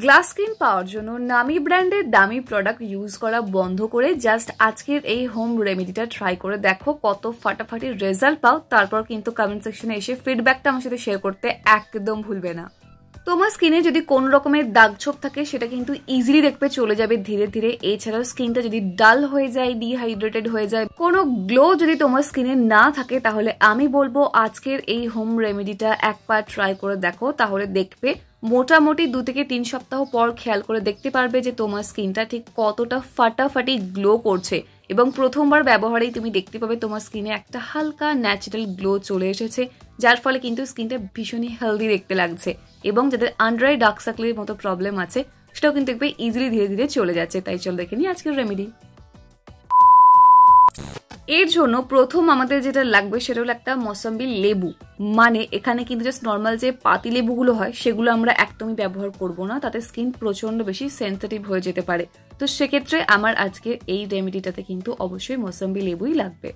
Glass skin পাওয়ার জন্য নামি ব্র্যান্ডের দামি প্রোডাক্ট ইউজ করা বন্ধ করে জাস্ট আজকের এই হোম রেমেডিটা ট্রাই করে দেখো কত ফাটাফাটি রেজাল্ট পাও। তারপর কিন্তু কমেন্ট সেকশনে এসে ফিডব্যাকটা আমার সাথে শেয়ার করতে একদম ভুলবে না। তোমার স্কিনে যদি কোন রকমের দাগ ছোপ থাকে সেটা কিন্তু ইজিলি দেখবে চলে যাবে ধীরে ধীরে। এছাড়াও স্কিনটা যদি ডাল হয়ে যায়, ডিহাইড্রেটেড হয়ে যায়, কোনো গ্লো যদি তোমার স্কিনে না থাকে, তাহলে আমি বলবো আজকের এই হোম রেমেডিটা একবার ট্রাই করে দেখো। তাহলে দেখবে মোটামুটি 2 থেকে 3 সপ্তাহ পর খেয়াল করে দেখতে পারবে যে তোমার স্কিনটা ঠিক কতটা ফাটাফাটি গ্লো করছে। এবং প্রথমবার ব্যবহারেই তুমি দেখতে পাবে তোমার স্কিনে একটা হালকা ন্যাচারাল গ্লো চলে এসেছে, যার ফলে কিন্তু স্কিনটা ভীষণই হেলদি দেখতে লাগছে। এবং যাদের আন্ডার আই ডার্ক সার্কেলের মতো প্রবলেম আছে সেটাও কিন্তু দেখবে ইজিলি ধীরে ধীরে চলে যাচ্ছে। তাই চলো দেখে নিই আজকের রেমেডি। এর জন্য প্রথম আমাদের যেটা লাগবে সেটা হলো একটা মৌসম্বি লেবু। মানে এখানে কিন্তু জাস্ট নর্মাল যে পাতি লেবুগুলো হয় সেগুলো আমরা একদমই ব্যবহার করব না, তাতে স্কিন প্রচন্ড বেশি সেন্সিটিভ হয়ে যেতে পারে। তো সেক্ষেত্রে আমার আজকে এই রেমেডিটাতে কিন্তু অবশ্যই মৌসম্বি লেবুই লাগবে।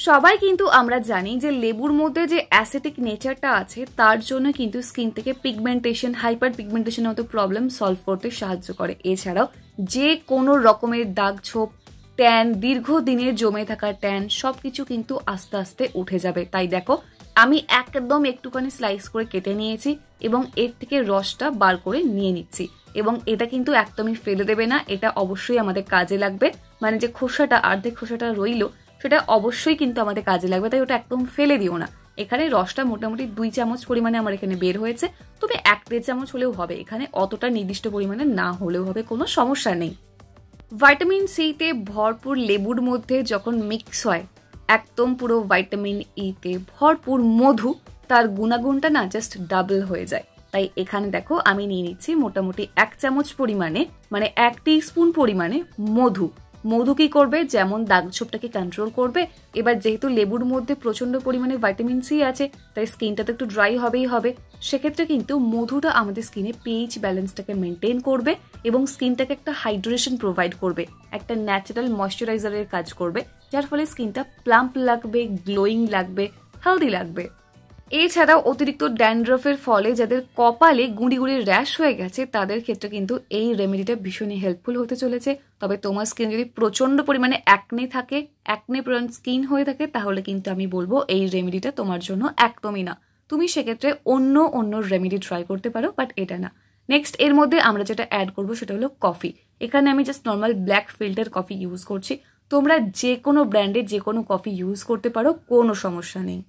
সবাই কিন্তু আমরা জানি যে লেবুর মধ্যে যে অ্যাসিডিক নেচারটা আছে তার জন্য কিন্তু স্কিন থেকে পিগমেন্টেশন, হাইপার পিগমেন্টেশনের মতো প্রবলেম সলভ করতে সাহায্য করে। এছাড়াও যে কোনো রকমের দাগ ছোপ, ট্যান, দীর্ঘদিনের জমে থাকা ট্যান সবকিছু কিন্তু আস্তে আস্তে উঠে যাবে। তাই দেখো আমি একদম একটুখানি স্লাইস করে কেটে নিয়েছি এবং এর থেকে রসটা বার করে নিয়ে নিচ্ছি। এবং এটা কিন্তু একদমই ফেলে দেবে না, এটা অবশ্যই আমাদের কাজে লাগবে। মানে যে খোসাটা, অর্ধেক খোসাটা রইলো সেটা অবশ্যই কিন্তু আমাদের কাজে লাগবে, তাই ওটা একদম ফেলে দিও না। এখানে রসটা মোটামুটি 2 চামচ পরিমাণে আমার এখানে বের হয়েছে, তবে 1-1.5 চামচ হলেও হবে, এখানে অতটা নির্দিষ্ট পরিমাণে না হলেও হবে, কোনো সমস্যা নেই। ভাইটামিন সি তে ভরপুর লেবুর মধ্যে যখন মিক্স হয় একদম পুরো ভাইটামিন ই তে ভরপুর মধু, তার গুণাগুণটা না জাস্ট ডাবল হয়ে যায়। তাই এখানে দেখো আমি নিয়ে নিচ্ছি মোটামুটি 1 চামচ পরিমাণে, মানে 1 টিস্পুন পরিমাণে মধু। মধু কি করবে, যেমন দাগ ছোপটাকে কন্ট্রোল করবে। এবার যেহেতু লেবুর মধ্যে প্রচন্ড পরিমাণে ভাইটামিন সি আছে তাই স্কিনটা তো একটু ড্রাই হবেই হবে, সেক্ষেত্রে কিন্তু মধুটা আমাদের স্কিনে পিএইচ ব্যালেন্সটাকে মেনটেন করবে এবং স্কিনটাকে একটা হাইড্রেশন প্রোভাইড করবে, একটা ন্যাচারাল ময়শ্চারাইজারের কাজ করবে, যার ফলে স্কিনটা প্লাম্প লাগবে, গ্লোয়িং লাগবে, হেলদি লাগবে। এছাড়াও অতিরিক্ত ড্যান্ড্রফের ফলে যাদের কপালে গুঁড়ি গুঁড়ি র্যাশ হয়ে গেছে তাদের ক্ষেত্রে কিন্তু এই রেমেডিটা ভীষণই হেল্পফুল হতে চলেছে। তবে তোমার স্কিন যদি প্রচন্ড পরিমাণে অ্যাকনে থাকে, অ্যাকনে প্রোন স্কিন হয়ে থাকে, তাহলে কিন্তু আমি বলবো এই রেমেডিটা তোমার জন্য একদমই না। তুমি সেক্ষেত্রে অন্য রেমেডি ট্রাই করতে পারো, বাট এটা না। নেক্সট এর মধ্যে আমরা যেটা অ্যাড করবো সেটা হলো কফি। এখানে আমি just normal black filter coffee use করছি। তোমরা যে কোনো ব্র্যান্ডের যে কোনো কফি ইউজ করতে পারো, কোনো সমস্যা নেই।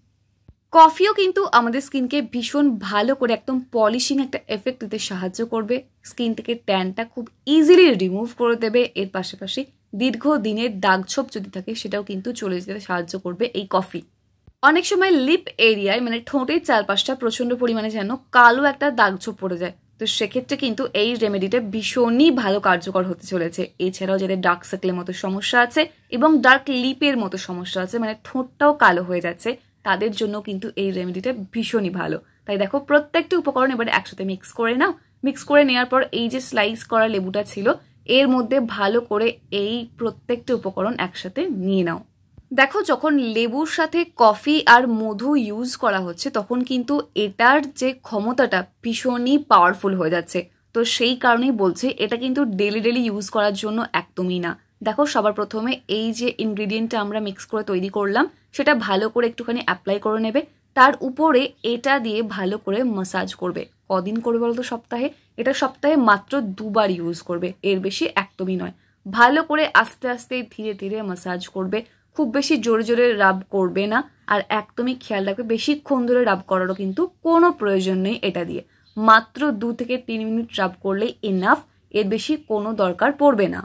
কফিও কিন্তু আমাদের স্কিনকে ভীষণ ভালো করে একদম পলিশিং একটা এফেক্ট দিতে সাহায্য করবে, স্কিন থেকে ট্যানটা খুব ইজিলি রিমুভ করে দেবে। এর পাশাপাশি দীর্ঘদিনের দাগ ছোপ যদি থাকে সেটাও কিন্তু চলে যেতে সাহায্য করবে এই কফি। অনেক সময় লিপ এরিয়ায় মানে ঠোঁটের চারপাশটা প্রচন্ড পরিমাণে যেন কালো একটা দাগ ছোপ পড়ে যায়, তো সেক্ষেত্রে কিন্তু এই রেমেডিটা ভীষণই ভালো কার্যকর হতে চলেছে। এছাড়াও যাদের ডার্ক সার্কেলের মতো সমস্যা আছে এবং ডার্ক লিপের মতো সমস্যা আছে, মানে ঠোঁটটাও কালো হয়ে যাচ্ছে, তাদের জন্য কিন্তু এই রেমেডিটা ভীষণই ভালো। তাই দেখো প্রত্যেকটা উপকরণ এবারে একসাথে মিক্স করে নাও। মিক্স করে নেওয়ার পর এই যে স্লাইস করা লেবুটা ছিল এর মধ্যে ভালো করে এই প্রত্যেকটা উপকরণ একসাথে নিয়ে নাও। দেখো যখন লেবুর সাথে কফি আর মধু ইউজ করা হচ্ছে তখন কিন্তু এটার যে ক্ষমতাটা ভীষণই পাওয়ারফুল হয়ে যাচ্ছে। তো সেই কারণেই বলছি এটা কিন্তু ডেলি ইউজ করার জন্য একদমই না। দেখো সবার প্রথমে এই যে ইনগ্রিডিয়েন্টটা আমরা মিক্স করে তৈরি করলাম সেটা ভালো করে একটুখানি অ্যাপ্লাই করে নেবে, তার উপরে এটা দিয়ে ভালো করে মাসাজ করবে। কদিন করবে বলতো? সপ্তাহে। এটা সপ্তাহে মাত্র 2 বার ইউজ করবে, এর বেশি একদমই নয়। ভালো করে আস্তে আস্তে ধীরে ধীরে মাসাজ করবে, খুব বেশি জোরে জোরে রাব করবে না। আর একদমই খেয়াল রাখবে বেশিক্ষণ ধরে রাব করারও কিন্তু কোনো প্রয়োজন নেই। এটা দিয়ে মাত্র 2 থেকে 3 মিনিট রাব করলেই এনাফ, এর বেশি কোনো দরকার পড়বে না।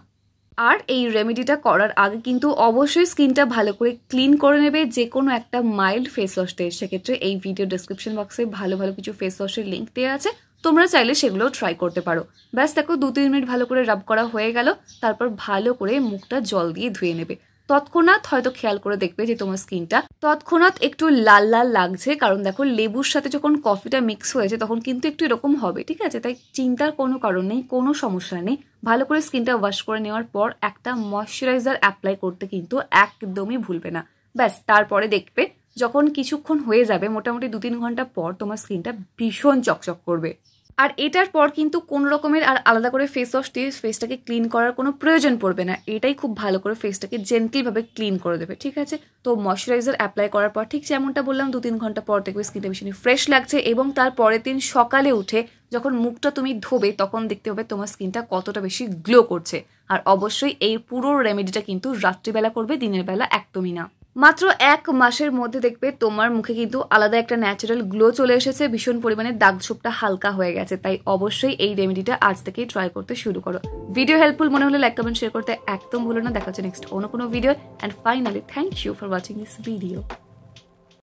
আর এই রেমেডিটা করার আগে কিন্তু অবশ্যই স্কিনটা ভালো করে ক্লিন করে নেবে যে কোনো একটা মাইল্ড ফেস ওয়াশ দিয়ে। সেক্ষেত্রে এই ভিডিও ডেসক্রিপশন বক্সে ভালো ভালো কিছু ফেস ওয়াশের লিঙ্ক দেওয়া আছে, তোমরা চাইলে সেগুলোও ট্রাই করতে পারো। ব্যাস দেখো 2-3 মিনিট ভালো করে রাব করা হয়ে গেল, তারপর ভালো করে মুখটা জল দিয়ে ধুয়ে নেবে। তৎক্ষণাৎ হয়তো খেয়াল করে দেখবে যে তোমার স্কিনটা তৎক্ষণাৎ একটু লাল লাল লাগছে, কারণ দেখো লেবুর সাথে যখন কফিটা মিক্স হয়েছে তখন কিন্তু একটু এরকম হবে, ঠিক আছে? তাই চিন্তার কোনো কারণ নেই, কোনো সমস্যা নেই। ভালো করে স্কিনটা ওয়াশ করে নেওয়ার পর একটা ময়শ্চারাইজার অ্যাপ্লাই করতে কিন্তু একদমই ভুলবে না। ব্যাস তারপরে দেখবে যখন কিছুক্ষণ হয়ে যাবে, মোটামুটি 2-3 ঘন্টা পর তোমার স্কিনটা ভীষণ চকচক করবে। আর এটার পর কিন্তু কোনো রকমের আর আলাদা করে ফেস ওয়াশ দিয়ে ফেসটাকে ক্লিন করার কোনো প্রয়োজন পড়বে না। এটাই খুব ভালো করে ফেসটাকে জেন্টলিভাবে ক্লিন করে দেবে, ঠিক আছে? তো ময়শ্চারাইজার অ্যাপ্লাই করার পর ঠিক যেমনটা বললাম 2-3 ঘন্টা পর দেখবে স্কিনটা ভীষণই ফ্রেশ লাগছে, এবং তার পরের দিন সকালে উঠে যখন মুখটা তুমি ধোবে তখন দেখতে হবে তোমার স্কিনটা কতটা বেশি গ্লো করছে। আর অবশ্যই এই পুরো রেমেডিটা কিন্তু রাত্রিবেলা করবে, দিনের বেলা একদমই না। মাত্র 1 মাসের মধ্যে দেখবে তোমার মুখে কিন্তু আলাদা একটা ন্যাচারাল গ্লো চলে এসেছে, ভীষণ পরিমাণে দাগ ছোপটা হালকা হয়ে গেছে। তাই অবশ্যই এই রেমেডিটা আজ থেকেই ট্রাই করতে শুরু করো। ভিডিও হেল্পফুল মনে হলে লাইক কমেন্ট শেয়ার করতে একদম ভুলো না। দেখা হচ্ছে নেক্সট অন্য কোনো video. And finally thank you for watching this video.